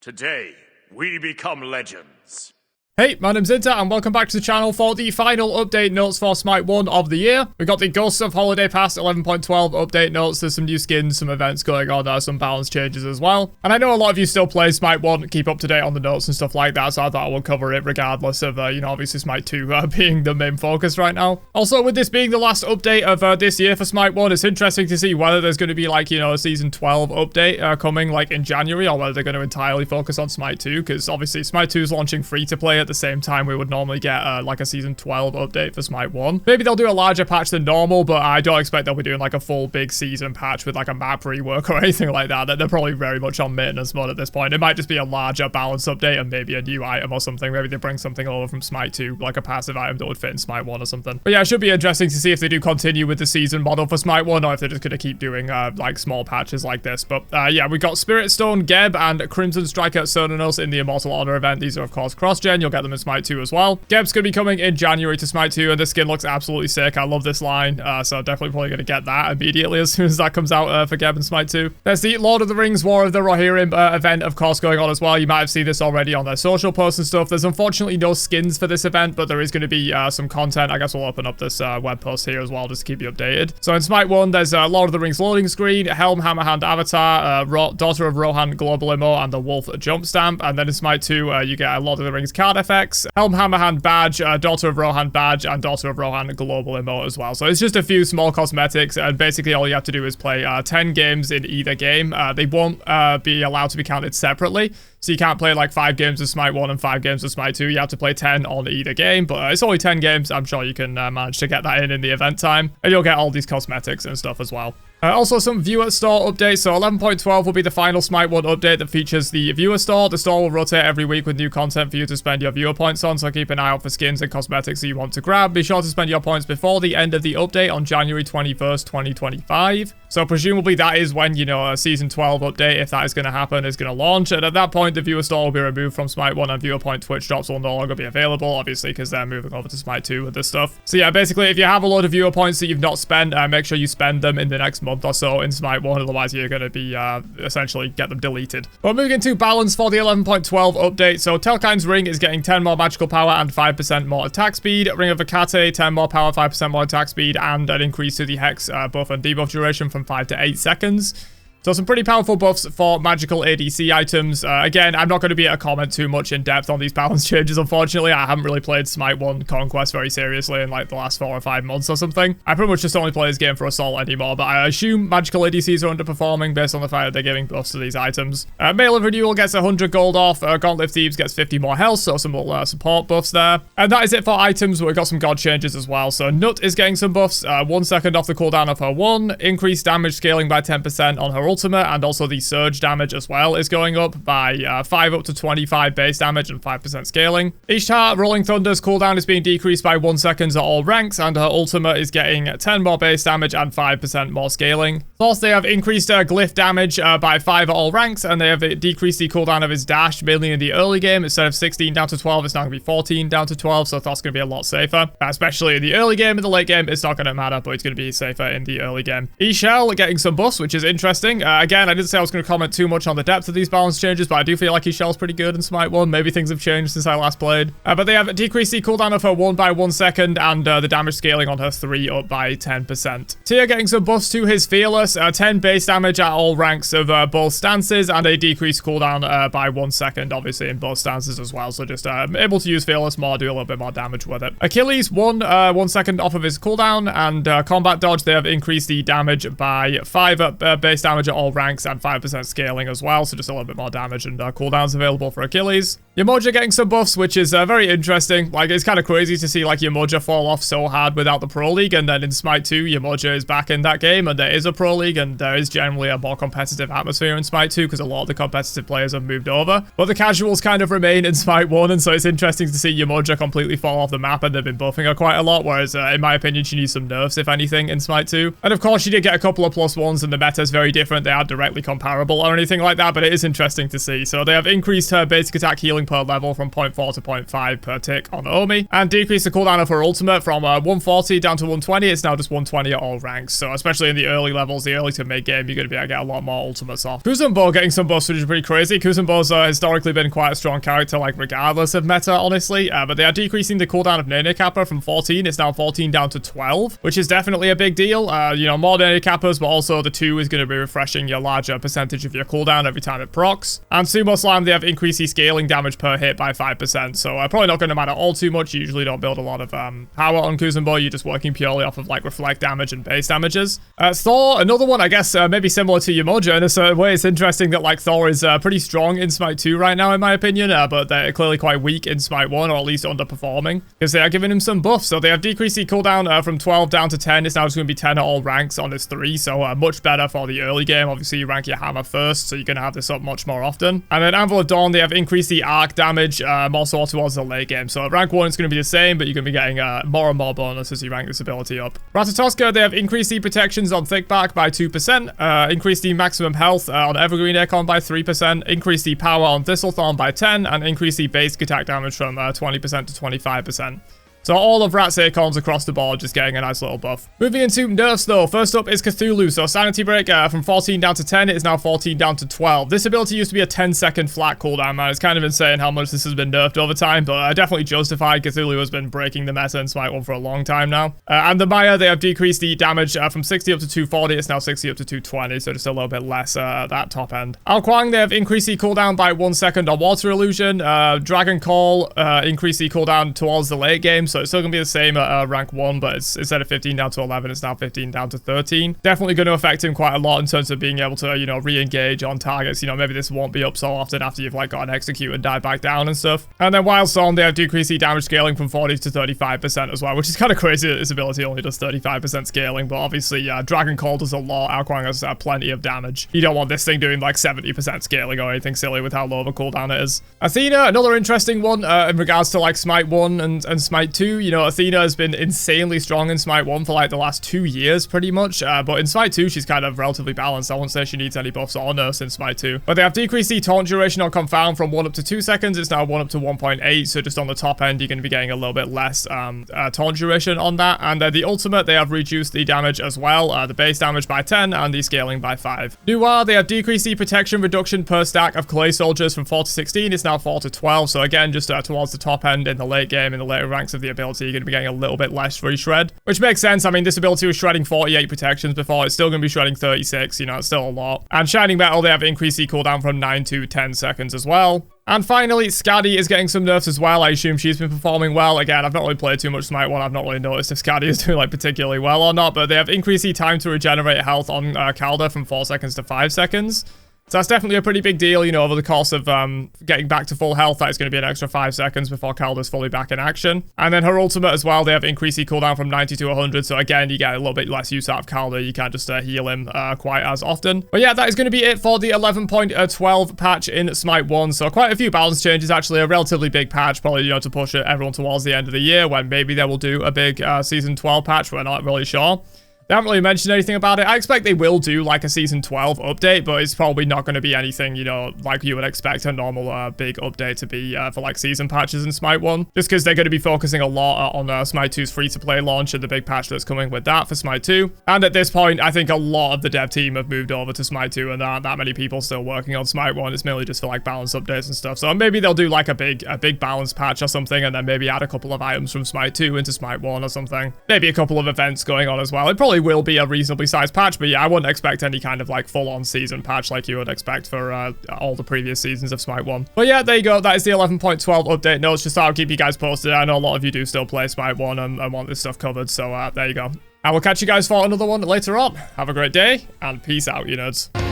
Today, we become legends. Hey, my name's Inter, and welcome back to the channel for the final update notes for Smite 1 of the year. We got the Ghosts of Holiday Pass 11.12 update notes. There's some new skins, some events going on, some balance changes as well. And I know a lot of you still play Smite 1, keep up to date on the notes and stuff like that, so I thought I would cover it regardless of, obviously Smite 2 being the main focus right now. Also, with this being the last update of this year for Smite 1, it's interesting to see whether there's going to be, a Season 12 update coming, in January, or whether they're going to entirely focus on Smite 2, because obviously Smite 2 is launching free-to-play at the same time we would normally get a Season 12 update for Smite 1. Maybe they'll do a larger patch than normal, but I don't expect they'll be doing a full big season patch with a map rework or anything like that. They're probably very much on maintenance mode at this point. It might just be a larger balance update and maybe a new item or something. Maybe they bring something over from Smite 2, like a passive item that would fit in Smite 1 or something. But yeah, it should be interesting to see if they do continue with the season model for Smite 1 or if they're just going to keep doing small patches like this. But yeah, we got Spirit Stone, Geb, and Crimson Striker Sonanos in the Immortal Honor event. These are of course cross-gen. You'll get them in Smite 2 as well. Geb's going to be coming in January to Smite 2, and this skin looks absolutely sick. I love this line, so definitely probably going to get that immediately as soon as that comes out for Geb in Smite 2. There's the Lord of the Rings War of the Rohirrim event, of course, going on as well. You might have seen this already on their social posts and stuff. There's unfortunately no skins for this event, but there is going to be some content. I guess we'll open up this web post here as well, just to keep you updated. So in Smite 1, there's Lord of the Rings loading screen, Helm Hammerhand Avatar, Daughter of Rohan Global Imo, and the Wolf Jump Stamp. And then in Smite 2, you get a Lord of the Rings card effects, Helm Hammerhand badge, Daughter of Rohan badge, and Daughter of Rohan global emote as well. So it's just a few small cosmetics, and basically all you have to do is play 10 games in either game. They won't be allowed to be counted separately. So you can't play 5 games of Smite 1 and 5 games of Smite 2. You have to play 10 on either game, but it's only 10 games. I'm sure you can manage to get that in the event time. And you'll get all these cosmetics and stuff as well. Also, some viewer store updates. So 11.12 will be the final Smite 1 update that features the viewer store. The store will rotate every week with new content for you to spend your viewer points on, so keep an eye out for skins and cosmetics that you want to grab. Be sure to spend your points before the end of the update on January 21st, 2025. So presumably that is when, a Season 12 update, if that is going to happen, is going to launch. And at that point, the viewer store will be removed from Smite 1 and viewer point Twitch drops will no longer be available, obviously, because they're moving over to Smite 2 with this stuff. So yeah, basically, if you have a load of viewer points that you've not spent, make sure you spend them in the next month or so in Smite 1, otherwise you're going to be, essentially, get them deleted. But moving into balance for the 11.12 update, so Telkine's Ring is getting 10 more magical power and 5% more attack speed. Ring of Hecate, 10 more power, 5% more attack speed, and an increase to the Hex buff and debuff duration from 5 to 8 seconds. So some pretty powerful buffs for magical ADC items. Again, I'm not going to be able to comment too much in depth on these balance changes, unfortunately. I haven't really played Smite 1 Conquest very seriously in the last 4 or 5 months or something. I pretty much just only play this game for Assault anymore, but I assume magical ADCs are underperforming based on the fact that they're giving buffs to these items. Mail of Renewal gets 100 gold off. Gauntlet Thieves gets 50 more health, so some more support buffs there. And that is it for items, but we've got some god changes as well. So Nut is getting some buffs. 1 second off the cooldown of her 1. Increased damage scaling by 10% on her ultimate, and also the surge damage as well is going up by 5 up to 25 base damage and 5% scaling. Ishtar Rolling Thunder's cooldown is being decreased by 1 second at all ranks, and her ultimate is getting 10 more base damage and 5% more scaling. Plus, they have increased glyph damage by 5 at all ranks, and they have decreased the cooldown of his dash, mainly in the early game. Instead of 16 down to 12, it's now going to be 14 down to 12, so that's going to be a lot safer. Especially in the early game. In the late game, it's not going to matter, but it's going to be safer in the early game. Ishel getting some buffs, which is interesting. Again, I didn't say I was going to comment too much on the depth of these balance changes, but I do feel like Ishel's pretty good in Smite 1. Maybe things have changed since I last played. But they have decreased the cooldown of her 1 by 1 second, and the damage scaling on her 3 up by 10%. Tyr getting some buffs to his Fearless, 10 base damage at all ranks of both stances, and a decreased cooldown by 1 second, obviously, in both stances as well. So just able to use Fearless more, do a little bit more damage with it. Achilles, 1 second off of his cooldown, and Combat Dodge, they have increased the damage by 5 base damage at all ranks and 5% scaling as well, so just a little bit more damage and cooldowns available for Achilles. Yamoja getting some buffs, which is very interesting. It's kind of crazy to see Yamoja fall off so hard without the Pro League, and then in Smite 2, Yamoja is back in that game, and there is a Pro League, and there is generally a more competitive atmosphere in Smite 2, because a lot of the competitive players have moved over. But the casuals kind of remain in Smite 1, and so it's interesting to see Yamoja completely fall off the map, and they've been buffing her quite a lot, whereas in my opinion, she needs some nerfs, if anything, in Smite 2. And of course, she did get a couple of +1s, and the meta is very different point they are directly comparable or anything like that, but it is interesting to see. So they have increased her basic attack healing per level from 0.4 to 0.5 per tick on Omi, and decreased the cooldown of her ultimate from 140 down to 120. It's now just 120 at all ranks. So especially in the early levels, the early to mid game, you're going to be able to get a lot more ultimates off. Kuzenbo getting some buffs, which is pretty crazy. Kuzenbo's historically been quite a strong character, like regardless of meta, honestly, but they are decreasing the cooldown of Nene Kappa from 14. It's now 14 down to 12, which is definitely a big deal. You know, more Nene Kappas, but also the 2 is going to be refreshing your larger percentage of your cooldown every time it procs. And Sumo Slime, they have increased the scaling damage per hit by 5%, so probably not going to matter all too much. You usually don't build a lot of power on Kuzenbo. You're just working purely off of like reflect damage and base damages. Thor, another one, I guess, maybe similar to Yamoja in a certain way. It's interesting that like Thor is pretty strong in Smite 2 right now, in my opinion, but they're clearly quite weak in Smite 1, or at least underperforming, because they are giving him some buffs. So they have decreased the cooldown from 12 down to 10. It's now just going to be 10 at all ranks on this 3, so much better for the early game. Obviously, you rank your hammer first, so you're going to have this up much more often. And then Anvil of Dawn, they have increased the arc damage more so towards the late game. So at rank 1, it's going to be the same, but you're going to be getting more and more bonus as you rank this ability up. Ratatoska, they have increased the protections on Thickback by 2%, increased the maximum health on Evergreen Aircon by 3%, increased the power on Thistlethorn by 10, and increased the basic attack damage from 20% to 25%. So all of Rat's Acorns across the board just getting a nice little buff. Moving into nerfs though, first up is Cthulhu. So Sanity Break from 14 down to 10, it is now 14 down to 12. This ability used to be a 10-second flat cooldown, man. It's kind of insane how much this has been nerfed over time, but definitely justified. Cthulhu has been breaking the meta in Smite 1 for a long time now. And the Maya, they have decreased the damage from 60 up to 240, it's now 60 up to 220, so just a little bit less at that top end. Ao Kuang, they have increased the cooldown by 1 second on Water Illusion. Dragon Call increased the cooldown towards the late game, so it's still going to be the same at rank 1, but it's instead of 15 down to 11, it's now 15 down to 13. Definitely going to affect him quite a lot in terms of being able to, you know, re-engage on targets. You know, maybe this won't be up so often after you've like got an execute and dive back down and stuff. And then Wildstorm, they have decreased the damage scaling from 40 to 35% as well, which is kind of crazy that this ability only does 35% scaling, but obviously, Dragon Call does a lot. Ao Kuang has plenty of damage. You don't want this thing doing like 70% scaling or anything silly with how low the cooldown it is. Athena, another interesting one in regards to like Smite 1 and Smite 2. You know, Athena has been insanely strong in Smite 1 for like the last 2 years pretty much, but in Smite 2 she's kind of relatively balanced. I won't say she needs any buffs or nerfs in Smite 2, but they have decreased the taunt duration on Confound from 1 up to 2 seconds. It's now 1 up to 1.8, so just on the top end you're going to be getting a little bit less taunt duration on that. And the ultimate, they have reduced the damage as well, the base damage by 10 and the scaling by 5. Noir, they have decreased the protection reduction per stack of Clay Soldiers from 4 to 16, it's now 4 to 12, so again just towards the top end in the late game, in the later ranks of the ability, you're going to be getting a little bit less free shred, which makes sense. I mean, this ability was shredding 48 protections before, it's still going to be shredding 36, you know, it's still a lot. And Shining Metal, they have increased the cooldown from 9 to 10 seconds as well. And finally, Skadi is getting some nerfs as well. I assume she's been performing well. Again, I've not really played too much Smite 1. I've not really noticed if Skadi is doing like particularly well or not, but they have increased the time to regenerate health on Calder from 4 seconds to 5 seconds. So that's definitely a pretty big deal, you know, over the course of getting back to full health. That is going to be an extra 5 seconds before Calder's fully back in action. And then her ultimate as well, they have increased the cooldown from 90 to 100. So again, you get a little bit less use out of Calder. You can't just heal him quite as often. But yeah, that is going to be it for the 11.12 patch in Smite 1. So quite a few balance changes, actually. A relatively big patch, probably, you know, to push everyone towards the end of the year when maybe they will do a big Season 12 patch. We're not really sure. They haven't really mentioned anything about it. I expect they will do like a Season 12 update, but it's probably not going to be anything, you know, like you would expect a normal big update to be for like season patches in Smite 1. Just because they're going to be focusing a lot on Smite 2's free-to-play launch and the big patch that's coming with that for Smite 2. And at this point, I think a lot of the dev team have moved over to Smite 2 and there aren't that many people still working on Smite 1. It's mainly just for like balance updates and stuff. So maybe they'll do like a big balance patch or something and then maybe add a couple of items from Smite 2 into Smite 1 or something. Maybe a couple of events going on as well. It probably will be a reasonably sized patch, but yeah, I wouldn't expect any kind of like full-on season patch like you would expect for all the previous seasons of Smite 1. But yeah, there you go. That is the 11.12 update notes. Just thought I'll keep you guys posted. I know a lot of you do still play Smite 1 and want this stuff covered, so there you go. I will catch you guys for another one later on. Have a great day, and peace out, you nerds.